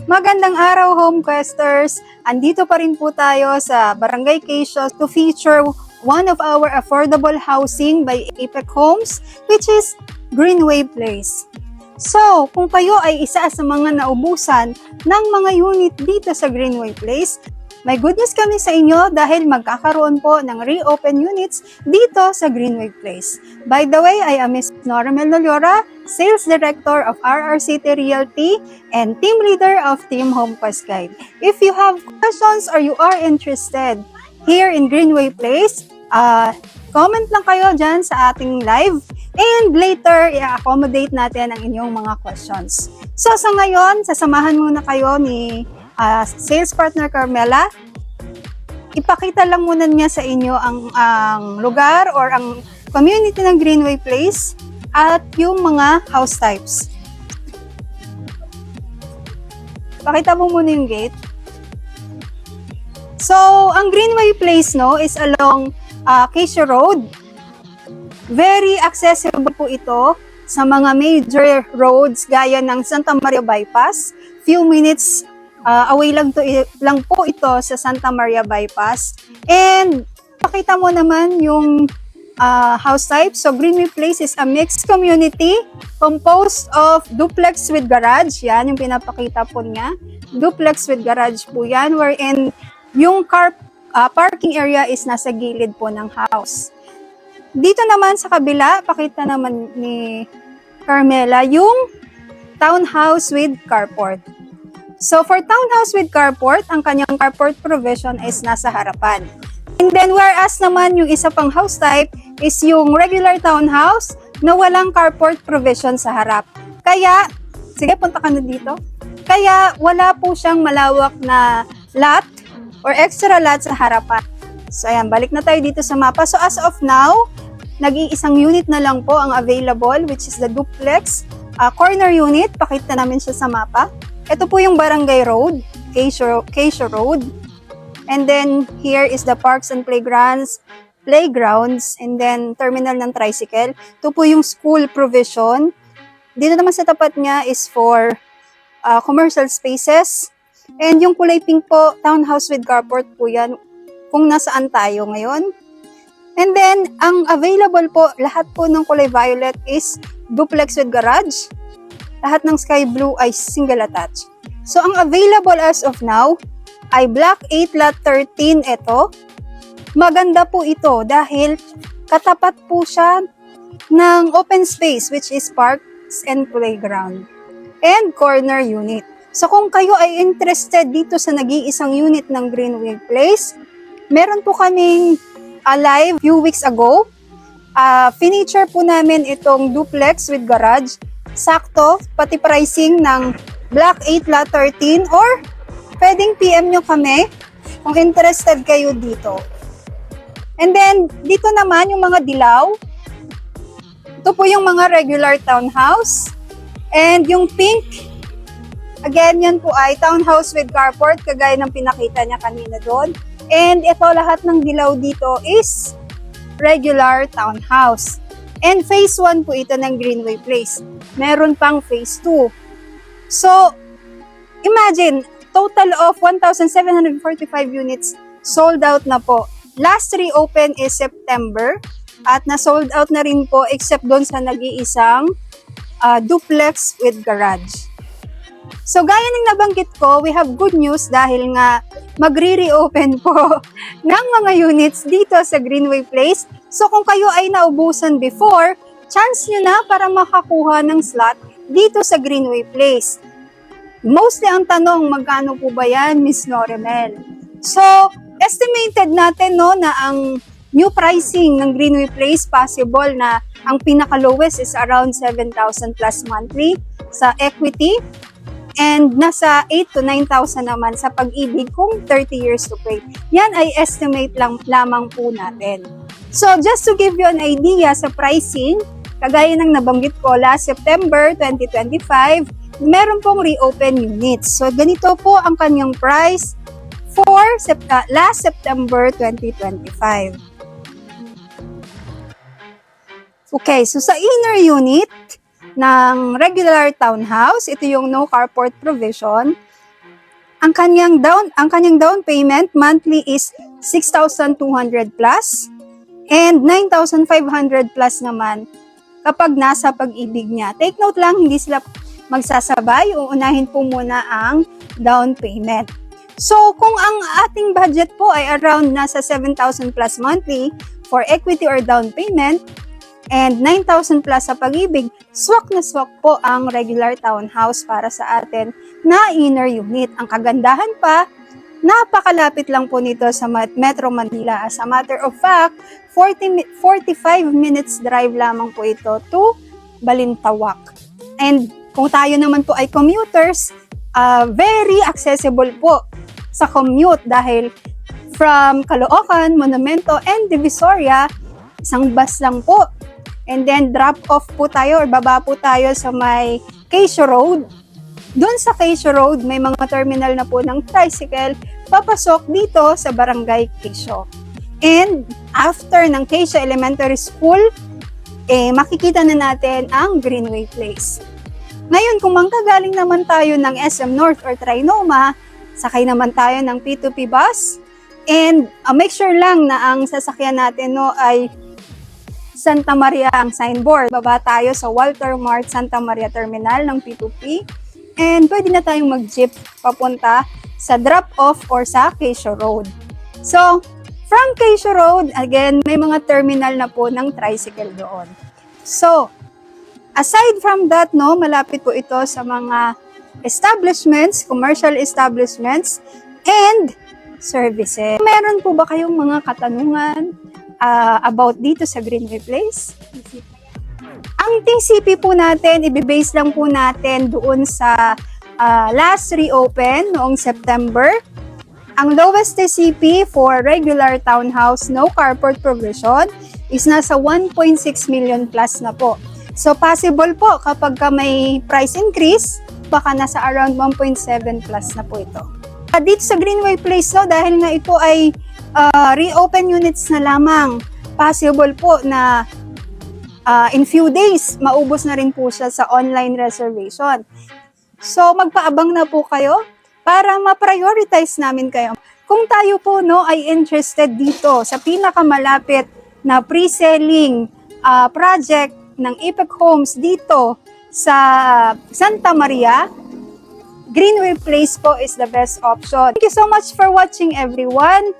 Magandang araw, Homequesters! Andito pa rin po tayo sa Barangay Quezon to feature one of our affordable housing by Apex Homes, which is Greenway Place. So, kung kayo ay isa sa mga naubusan ng mga unit dito sa Greenway Place, may good news kami sa inyo dahil magkakaroon po ng reopen units dito sa Greenway Place. By the way, I am Ms. Noramel Nolora, Sales Director of RR City Realty and Team Leader of Team HomeQuest Guide. If you have questions or you are interested here in Greenway Place, comment lang kayo dyan sa ating live and later i-accommodate natin ang inyong mga questions. So sa ngayon, sasamahan muna kayo ni sales partner Carmela. Ipakita lang muna niya sa inyo ang lugar or ang community ng Greenway Place at yung mga house types. Pakita mo muna yung gate. So, ang Greenway Place is along Quezon Road. Very accessible po ito sa mga major roads gaya ng Santa Maria Bypass. Few minutes away lang po ito sa Santa Maria Bypass. And pakita mo naman yung house type. So Greenway Place is a mixed community composed of duplex with garage. Yan yung pinapakita po niya. Duplex with garage po yan, wherein yung parking area is nasa gilid po ng house. Dito naman sa kabila, pakita naman ni Carmela yung townhouse with carport. So for townhouse with carport, ang kanyang carport provision is nasa harapan. And then whereas naman yung isa pang house type is yung regular townhouse na walang carport provision sa harap. Kaya, sige punta ka na dito. Kaya wala po siyang malawak na lot or extra lot sa harapan. So ayan, balik na tayo dito sa mapa. So as of now, nag-iisang unit na lang po ang available, which is the duplex corner unit. Pakita namin siya sa mapa. Ito po yung Barangay Road, Quezon Road. And then here is the parks and playgrounds, and then terminal ng tricycle. Ito po yung school provision. Dito naman sa tapat niya is for commercial spaces. And yung kulay pink po, townhouse with carport po yan, kung nasaan tayo ngayon. And then, ang available po, lahat po ng kulay violet is duplex with garage. Lahat ng sky blue ay single attached. So, ang available as of now ay Block 8 Lot 13 ito. Maganda po ito dahil katapat po siya ng open space which is parks and playground and corner unit. So, kung kayo ay interested dito sa nag-iisang unit ng Greenway Place, meron po kaming live few weeks ago. Finiture po namin itong duplex with garage. Sakto, pati pricing ng Block 8 Lot 13 or pwedeng PM nyo kami kung interested kayo dito. And then, dito naman yung mga dilaw. Ito po yung mga regular townhouse. And yung pink, again, yan po ay townhouse with carport, kagaya ng pinakita niya kanina doon. And ito, lahat ng dilaw dito is regular townhouse. And phase 1 po ito ng Greenway Place. Meron pang phase 2. So, imagine, total of 1,745 units sold out na po. Last reopen is September at na-sold out na rin po except doon sa nag-iisang duplex with garage. So, gaya ng nabanggit ko, we have good news dahil nga magre-reopen po ng mga units dito sa Greenway Place. So, kung kayo ay naubusan before, chance nyo na para makakuha ng slot dito sa Greenway Place. Mostly ang tanong, magkano po ba yan, Ms. Noramel? So, estimated natin na ang new pricing ng Greenway Place possible na ang pinaka-lowest is around 7,000 plus monthly sa equity. And nasa 8 to 9,000 naman sa pag-ibig kung 30 years to pay. Yan ay estimate lang lamang po natin. So just to give you an idea sa pricing, kagaya ng nabanggit ko last September 2025, meron pong reopen units. So ganito po ang kanyang price for last September 2025. Okay, so sa inner unit ng regular townhouse, ito yung no carport provision. ang kanyang down payment monthly is 6,200 plus and 9,500 plus naman kapag nasa Pag-ibig niya. Take note lang, hindi sila magsasabay, uunahin po muna ang down payment. So, kung ang ating budget po ay around nasa 7,000 plus monthly for equity or down payment and 9,000 plus sa Pag-ibig, swak na swak po ang regular townhouse para sa atin na inner unit. Ang kagandahan pa, napakalapit lang po nito sa Metro Manila. As a matter of fact, 45 minutes drive lamang po ito to Balintawak. And kung tayo naman po ay commuters, very accessible po sa commute dahil from Caloocan, Monumento, and Divisoria, isang bus lang po. And then drop off po tayo or baba po tayo sa may Quezon Road. Doon sa Quezon Road, may mga terminal na po ng tricycle papasok dito sa Barangay Quezon. And after ng Quezon Elementary School, makikita na natin ang Greenway Place. Ngayon, kung manggagaling naman tayo ng SM North or Trinoma, sakay naman tayo ng P2P bus. And make sure lang na ang sasakyan natin ay Santa Maria ang signboard. Baba tayo sa Walter Mart Santa Maria Terminal ng P2P. And pwede na tayong mag-jeep papunta sa drop-off or sa Quezon Road. So, from Quezon Road, again, may mga terminal na po ng tricycle doon. So, aside from that, malapit po ito sa mga establishments, commercial establishments, and services. Meron po ba kayong mga katanungan about dito sa Greenway Place? Ang TCP po natin, ibibase lang po natin doon sa last reopen noong September. Ang lowest TCP for regular townhouse, no carport provision, is nasa 1.6 million plus na po. So possible po kapag may price increase, baka nasa around 1.7 plus na po ito. Dito sa Greenway Place, dahil nga ito ay reopen units na lamang, possible po na in few days, maubos na rin po siya sa online reservation. So, magpaabang na po kayo para ma-prioritize namin kayo. Kung tayo po ay interested dito sa pinakamalapit na pre-selling project ng Ipeck Homes dito sa Santa Maria, Greenway Place po is the best option. Thank you so much for watching, everyone.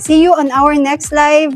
See you on our next live.